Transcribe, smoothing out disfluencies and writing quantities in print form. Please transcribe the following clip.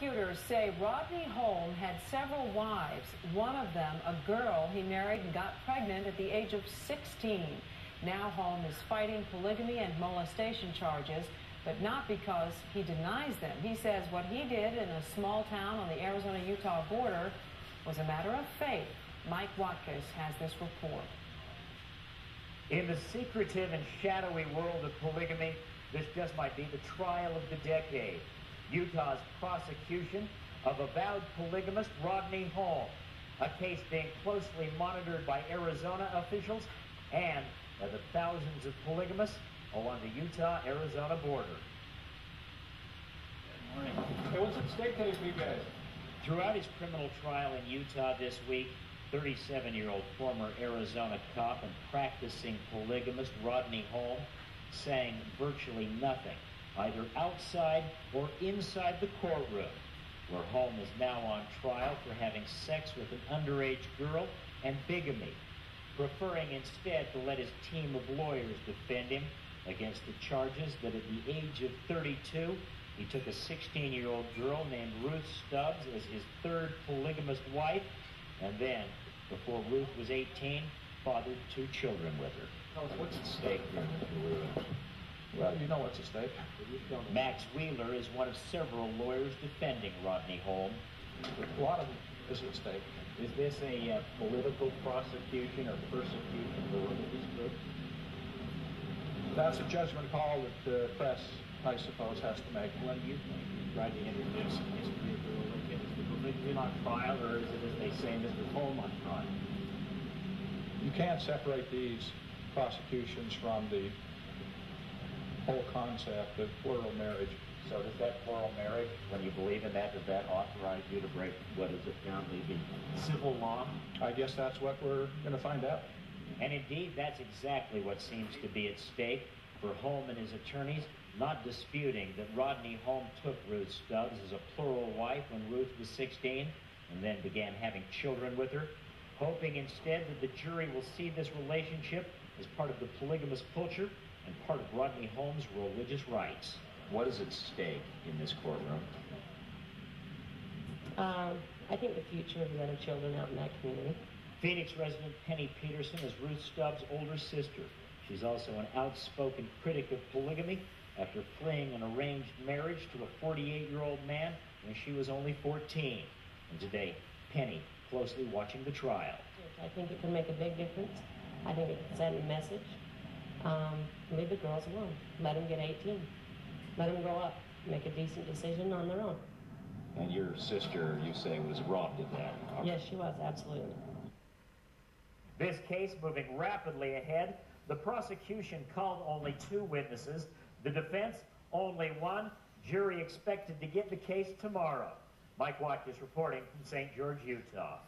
Prosecutors say Rodney Holm had several wives. One of them, a girl he married and got pregnant at the age of 16. Now Holm is fighting polygamy and molestation charges, but not because he denies them. He says what he did in a small town on the Arizona-Utah border was a matter of faith. Mike Watkiss has this report. In the secretive and shadowy world of polygamy, this just might be the trial of the decade. Utah's prosecution of avowed polygamist Rodney Holm, a case being closely monitored by Arizona officials and by the thousands of polygamists along the Utah-Arizona border. Good morning. Hey, what's at stake today for you guys? Throughout his criminal trial in Utah this week, 37-year-old former Arizona cop and practicing polygamist Rodney Holm saying virtually nothing, either outside or inside the courtroom, where Holm is now on trial for having sex with an underage girl and bigamy, preferring instead to let his team of lawyers defend him against the charges that at the age of 32, he took a 16-year-old girl named Ruth Stubbs as his third polygamous wife, and then, before Ruth was 18, fathered 2 children with her. Tell us what's at stake here, Mr. Wheeler. Well, you know what's at stake. Max Wheeler is one of several lawyers defending Rodney Holm. A lot of it is at stake. Is this a political prosecution or persecution for religious groups? That's a judgment call that the press, I suppose, has to make. What do you think? You tried to introduce some history of the religion. Is the religion on trial, or is it, as they say, Mr. Holm on trial? You can't separate these prosecutions from the whole concept of plural marriage. So does that plural marriage, when you believe in that, does that authorize you to break what is apparently the civil law? I guess that's what we're going to find out. And indeed, that's exactly what seems to be at stake for Holm and his attorneys, not disputing that Rodney Holm took Ruth Stubbs as a plural wife when Ruth was 16 and then began having children with her, hoping instead that the jury will see this relationship as part of the polygamous culture and part of Rodney Holm's religious rights. What is at stake in this courtroom? I think the future of the other children out in that community. Phoenix resident Penny Peterson is Ruth Stubbs' older sister. She's also an outspoken critic of polygamy after fleeing an arranged marriage to a 48-year-old man when she was only 14. And today, Penny closely watching the trial. I think it can make a big difference. I think it can send a message. Leave the girls alone. Let them get 18. Let them grow up, make a decent decision on their own. And your sister, you say, was robbed of that? Yes, she was, absolutely. This case moving rapidly ahead. The prosecution called only 2 witnesses. The defense, only 1. Jury expected to get the case tomorrow. Mike Watkiss reporting from St. George, Utah.